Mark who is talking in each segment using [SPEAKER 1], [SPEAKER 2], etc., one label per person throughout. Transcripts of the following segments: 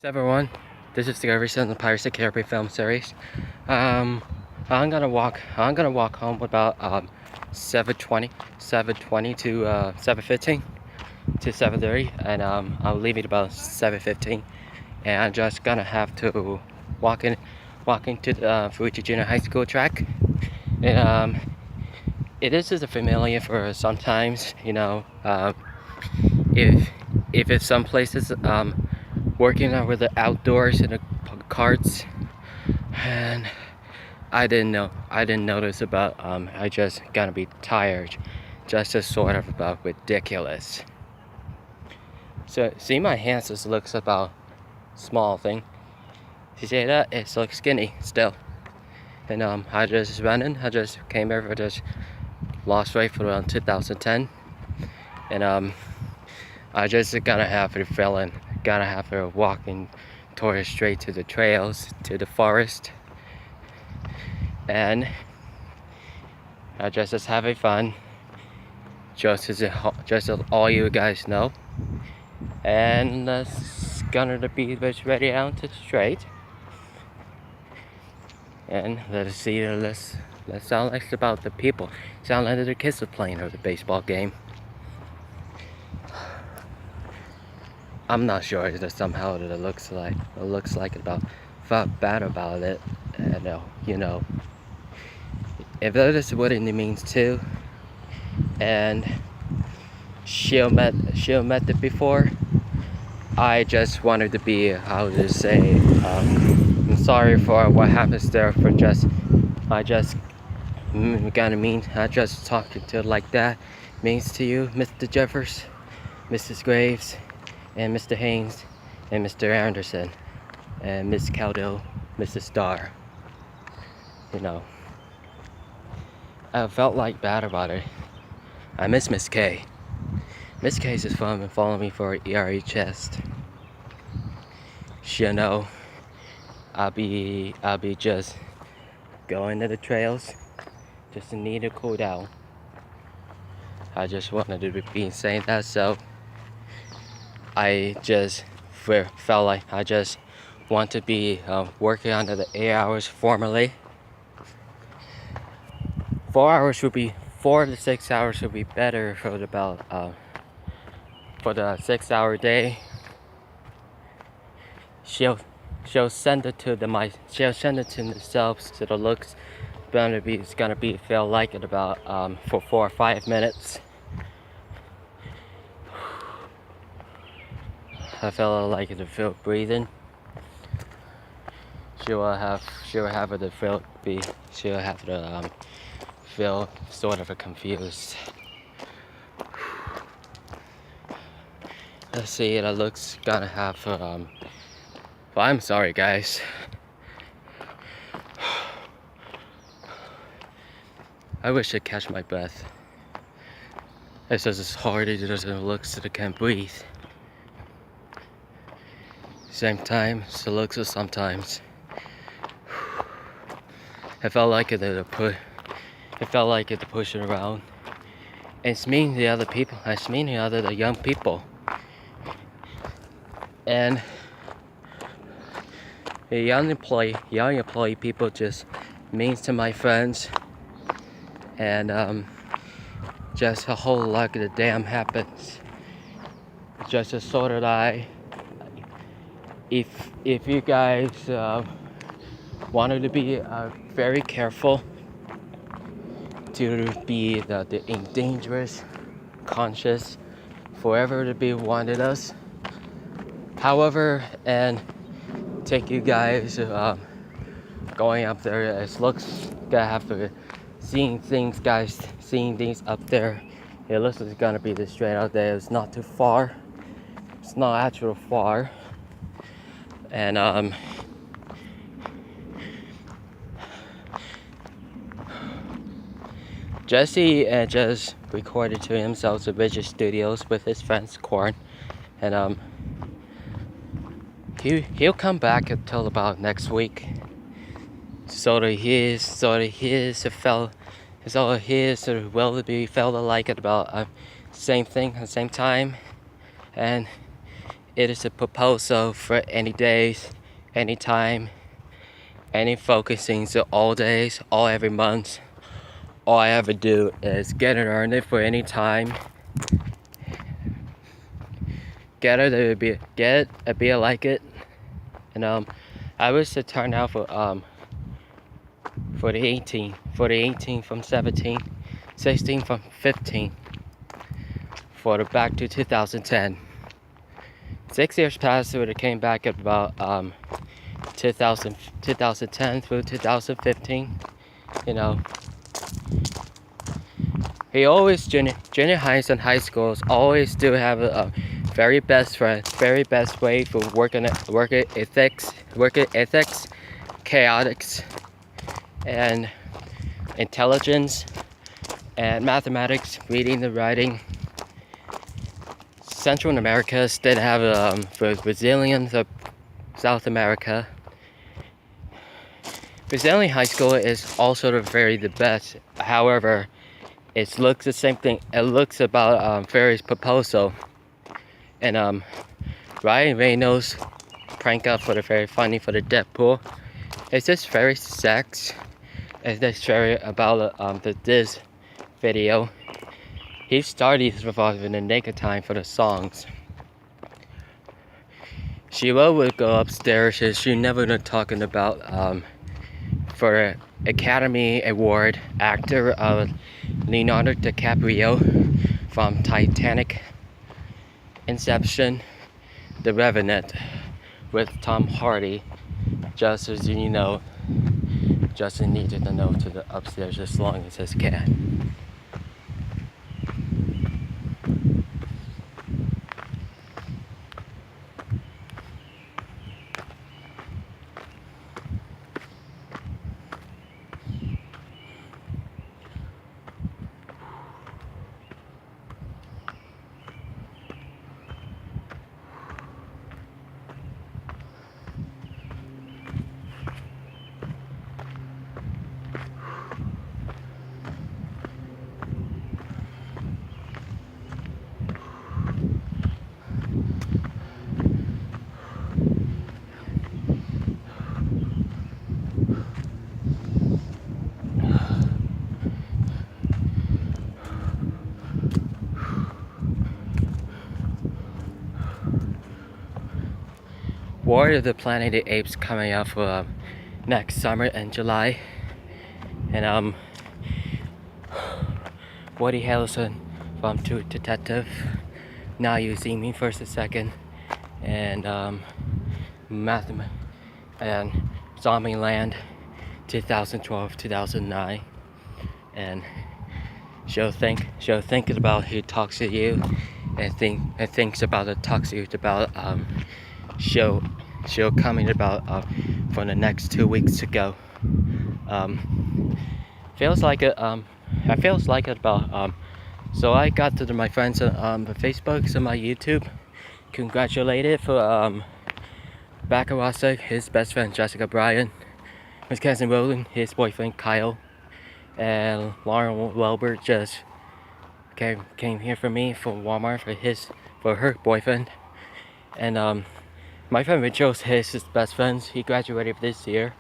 [SPEAKER 1] Everyone, this is the Discovery the Pirates of the Caribbean film series. Um, I'm gonna walk home about 7:20 to 7:15 to 7:30, and I'll leave it about 7:15, and I'm just gonna have to walk in to the Fuji Junior High School track. And it is just familiar for sometimes, if it's some places working over the outdoors in the carts, and I didn't notice about I just gonna be tired, just as sort of about ridiculous. So see, my hands just looks about small thing. You see that? It looks skinny still. And I just came here for just lost weight for around 2010, and I just gotta have a feeling, gotta have her walking towards straight to the trails, to the forest, and I just having fun, just as all you guys know, and that's gonna be ready out to the straight, and let's see, let's sound like about the people, sound like the kids are playing or the baseball game. I'm not sure that somehow that it looks like about felt bad about it, and if that is what it means too, and she'll met it before. I just wanted to be, how to say, I'm sorry for what happens there. I just talking to like that means to you, Mr. Jeffers, Mrs. Graves, and Mr. Haynes, and Mr. Anderson, and Miss Caldo, Mrs. Starr. I felt like bad about it. I miss Miss K. Miss K's is fun and following me for ERHS. She'll know I'll be just going to the trails, just need to cool down. I just wanted to be saying that, so I just felt like I just want to be working under the 8 hours formally. 4 to 6 hours would be better for the 6 hour day. She'll send it to themselves, so the looks it's gonna be feel like it about for 4 or 5 minutes. I felt like it to feel breathing. She'll have it to feel sort of confused. Let's see, it looks gonna have well, I'm sorry guys. I wish I'd catch my breath. It's just as hard as it doesn't look, so I can't breathe. Same time, so it looks sometimes. I felt like it to push it around. It's mean the other people. It's mean the young people. And the young employee people just means to my friends, and just a whole lot of the damn happens. Just a sort of if you guys wanted to be very careful to be the dangerous, conscious, forever to be wanted us. However, and take you guys going up there, it looks gonna have to seeing things up there. It looks like it's gonna be the straight out there. It's not too far. It's not actually far. And Jesse just recorded to himself at Bridges Studios with his friends Korn, and he'll come back until about next week. Sort of his will be felt like at about same thing at the same time, and It is a proposal for any days, any time, any focusing. So all days, all every month. All I ever do is get it, earn it for any time. Get it, be like it. And I wish to turn out for the 18 from 17, 16 from 15, for the back to 2010. 6 years passed, so it came back at about 2010 through 2015. You know, he always junior highs and high schools always do have a very best friend, very best way for work ethics, chaotics, and intelligence, and mathematics, reading and writing. Central America did have for Brazilians of South America. Brazilian high school is also the best. However, it looks the same thing. It looks about Ferry's proposal, and Ryan Reynolds prank up for the very funny for the Deadpool. It's just very sex. It's just very about this video. He started revolving the naked time for the songs. She would go upstairs and she never talking about for Academy Award actor Leonardo DiCaprio from Titanic, Inception, The Revenant with Tom Hardy. Just as you know, Justin needed to know to the upstairs as long as his cat. War of the Planet of the Apes coming out for next summer in July, and Woody Harrelson from True Detective, Now You See Me First and Second, and and Zombieland 2012-2009, and she'll thinking about who talks to you, and thinks about the talks to you about show coming about for the next 2 weeks to go. Feels like it. I feels like it about. So I got to my friends on Facebook and my YouTube. Congratulated for Baccarat, his best friend Jessica Bryan, his cousin Roland, his boyfriend Kyle, and Lauren Welbert just came here for me from Walmart for her boyfriend, and my friend Rachel's his best friends. He graduated this year,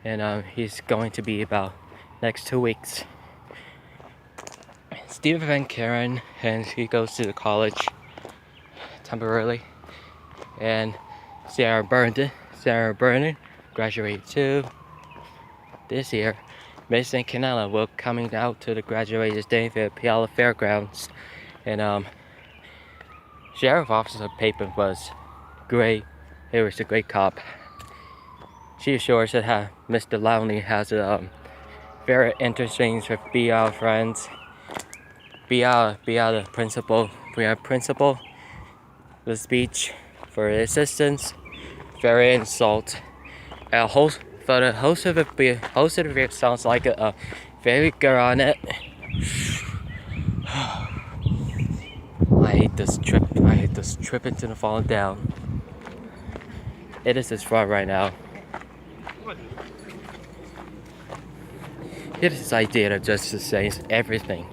[SPEAKER 1] and he's going to be about next 2 weeks. Steve and Karen, and he goes to the college temporarily, and Sarah Burnett graduated too this year. Miss and Canella will coming out to the graduated day at Puyallup Fairgrounds, and Sheriff Officer Papen was great. He was a great cop. She assures that Mr. Lowney has a very interesting to be our friends. Be our the principal. We are principal. The speech for assistance. Very insult. The host of it sounds like a very good on it. I hate this trip into the falling down. It is this far right now. It is this idea of just to say everything.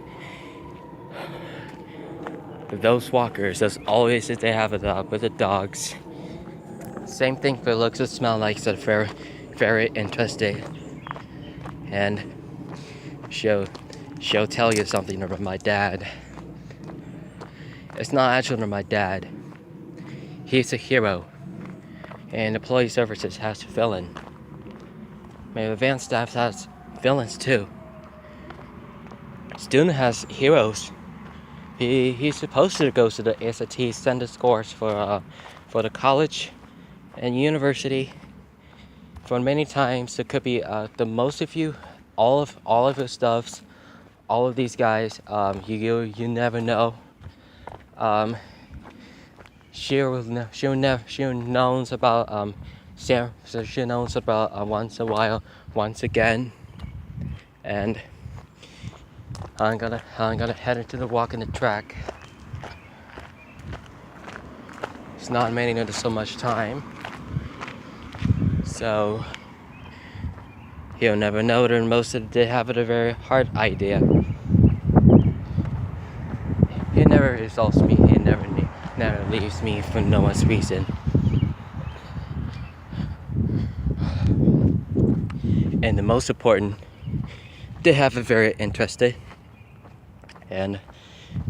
[SPEAKER 1] those walkers, as always, if they have a dog with the dogs. Same thing for looks and smell like, so very, very interesting. And she'll tell you something about my dad. It's not actually my dad. He's a hero. And employee services has a villain. My advanced staff has villains too. Student has heroes. He's supposed to go to the SAT, send the scores for the college and university. For many times, it could be the most of you, all of your stuffs, all of these guys. You never know. She knows about so she knows about once a while, once again, and I'm gonna head into the walk in the track. It's not many so much time, so he'll never know that most of the day have a very hard idea. He never insults me. He never leaves me for no one's reason. And the most important, they have a very interesting. And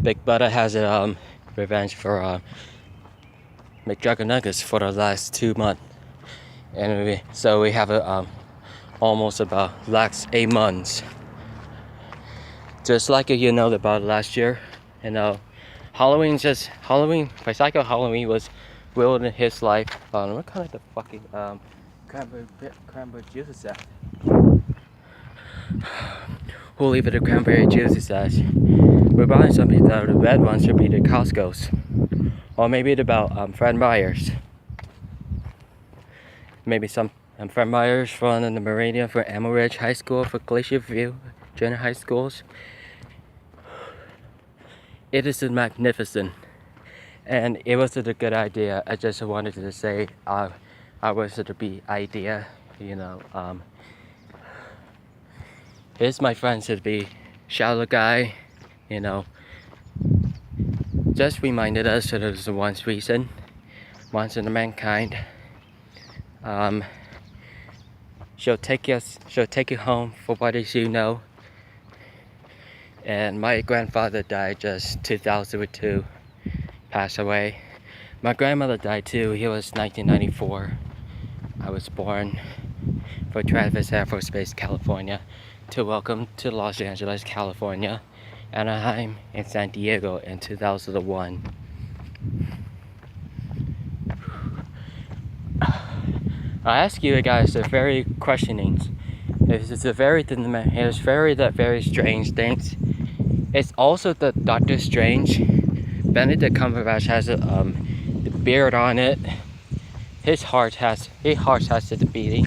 [SPEAKER 1] Big Buddha has a revenge for McJugger Nuggets for the last 2 months. And so we have a almost about last 8 months. Just like about last year, Halloween, Psycho Halloween was ruining his life. What kind of the fucking cranberry juice is that? Who'll leave it the cranberry juice is that? We're buying something that the red ones should be the Costco's. Or maybe it's about Fred Meyers. Maybe some Fred Meyers from the Meridian, for Emerald Ridge High School, for Glacier View Junior High Schools. It is magnificent, and it was a good idea. I just wanted to say I was to be idea, It's my friends to be shallow guy, just reminded us that there's one reason, once in the mankind. She'll take you home for what is And my grandfather died just 2002, passed away. My grandmother died too. He was 1994. I was born for Travis Air Force Base, California, to welcome to Los Angeles, California, Anaheim, and San Diego in 2001. I ask you guys, they're very questioning. It's very strange things. It's also the Doctor Strange. Benedict Cumberbatch has the beard on it. His heart has the beating.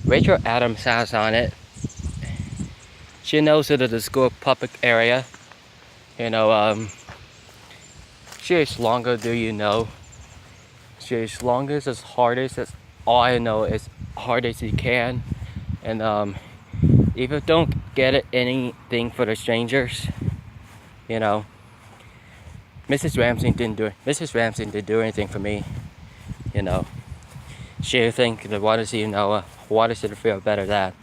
[SPEAKER 1] Rachel Adams has on it. She knows it is the school public area. She is longer, do you know? She is longest as hardest as all I know is hard as you can. And if you don't get anything for the strangers, Mrs. Ramsey didn't do anything for me. She think that what does it feel better that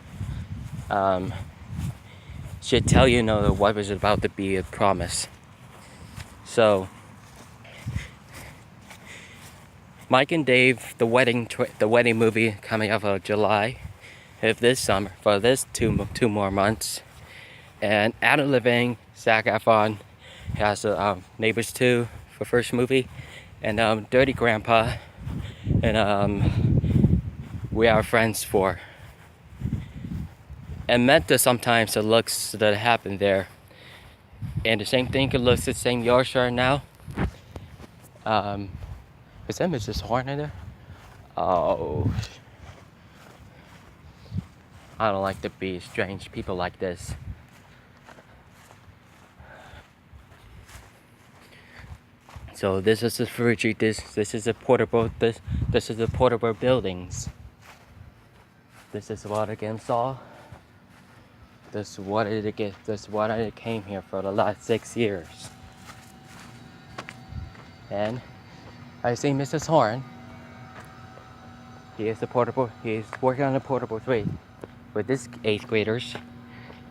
[SPEAKER 1] she'd tell what was about to be a promise. So Mike and Dave, the wedding movie coming out of July of this summer, for this two more months. And Adam Levine, Zac Efron has Neighbors 2 for first movie, and Dirty Grandpa, and We Are Friends 4. And meant to sometimes the looks that happen there, and the same thing could look the same Yorkshire now. Is that Mrs. Horn in there? Oh, I don't like to be strange people like this. So this is the fridge. This is a portable. This is the portable buildings. This is what I saw. This is what I came here for the last 6 years. And I see Mrs. Horn. He is working on the portable 3 with his 8th graders,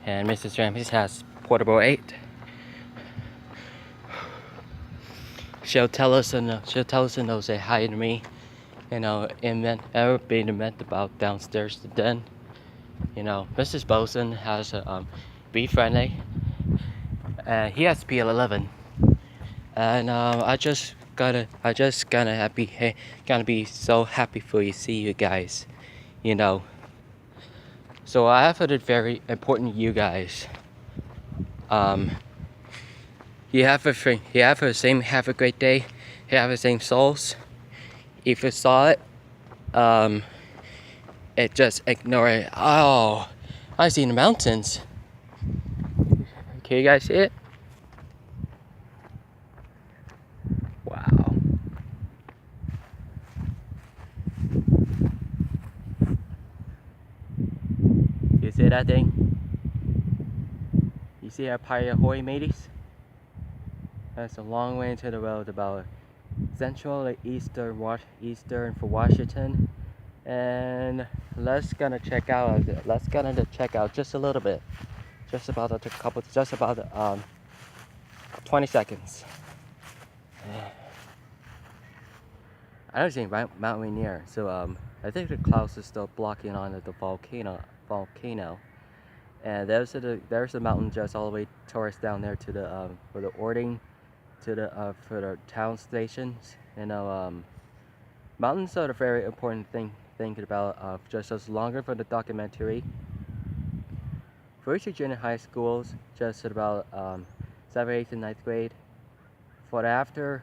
[SPEAKER 1] and Mrs. Ramsey has portable 8. She'll tell us and they'll say hi to me, being meant about downstairs to den. Mrs. Boson has a be friendly, and he has PL11, and I just gonna be so happy for you, see you guys, So I have it very important, you guys. You have a great day. You have the same souls. If you saw it, just ignore it. Oh, I see the mountains. Can you guys see it? Wow. You see that thing? You see our Pioneer Hoy mateys? That's a long way into the road, about central and eastern for Washington, and let's gonna check out just a little bit, just about 20 seconds. I don't see Mount Rainier, so I think the clouds are still blocking on the volcano, and there's the mountain just all the way towards down there to the for the Ording, to the for the town stations. Mountains are a very important thing thinking about, just as longer for the documentary. For each junior high schools, just about 7th, 8th, and 9th grade. For after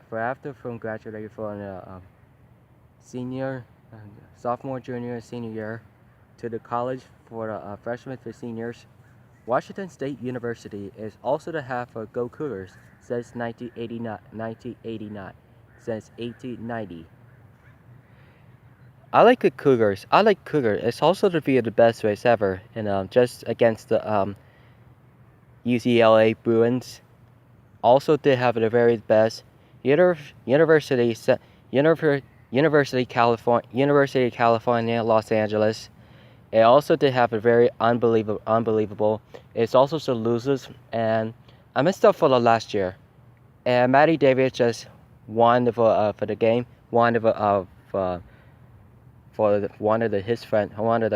[SPEAKER 1] from graduating from sophomore, junior, senior year, to the college for the freshmen to seniors. Washington State University is also the half of Go Cougars since 1989, since 1890. I like the Cougars. It's also to be the best race ever, and just against the UCLA Bruins. Also, they have the very best University of California, Los Angeles. It also did have a very unbelievable. It's also the losers, and I missed out for the last year. And Maddie Davis just won for the game. Won for one of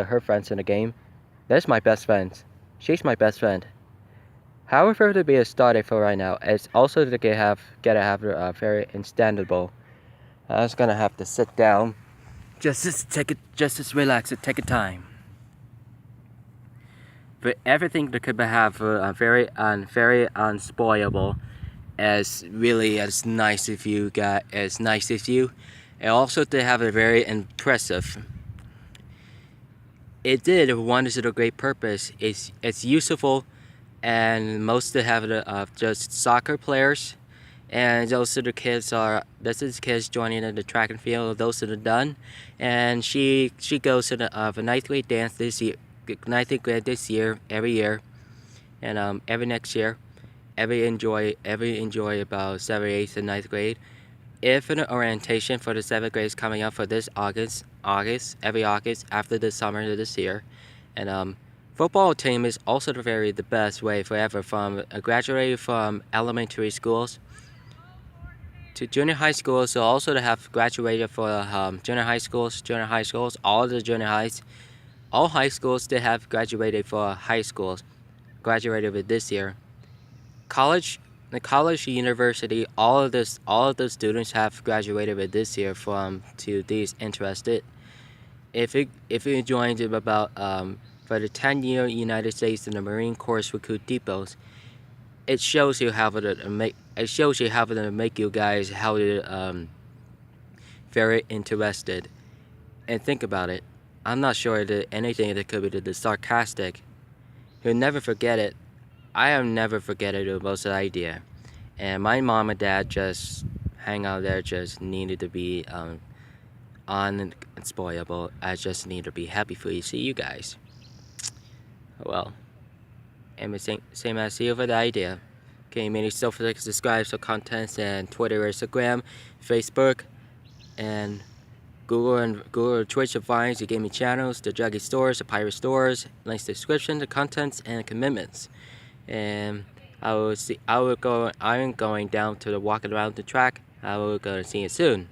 [SPEAKER 1] her friends in the game. That's my best friend. She's my best friend. However, to be a starter for right now, it's also to gotta have a very understandable. I was gonna have to sit down, just relax and take a time. But everything that could have very unspoilable, as nice of you. And also to have a very impressive. It did one is a great purpose. It's useful, and most to have just soccer players. And those are the kids joining in the track and field. Those are done, and she goes to the 9th grade dance this year, every year, and every next year, every enjoy about 7th, 8th, and 9th grade. If an orientation for the 7th grade is coming up for this every August after the summer of this year, and football team is also the best way forever from graduating from elementary schools to junior high schools. So also to have graduated for junior high schools, all the junior highs, all high schools they have graduated for high schools, graduated with this year. The college, university, all of the students have graduated with this year to these interested. If you joined about for the 10-year United States and the Marine Corps recruit depots, it shows you how to make you guys very interested. And think about it. I'm not sure that anything that could be the sarcastic. You'll never forget it. I have never forget it about the idea. And my mom and dad just hang out there, just needed to be unspoilable. I just need to be happy for you, see you guys. Well, and same as you for the idea. Okay, many self-like, subscribe to contents and Twitter, Instagram, Facebook, and Google, Twitch, and Vines. You gave me channels, the Draggy stores, the Pirate stores, links, description, the contents, and commitments. And I am going down to the walking around the track. I will go and see you soon.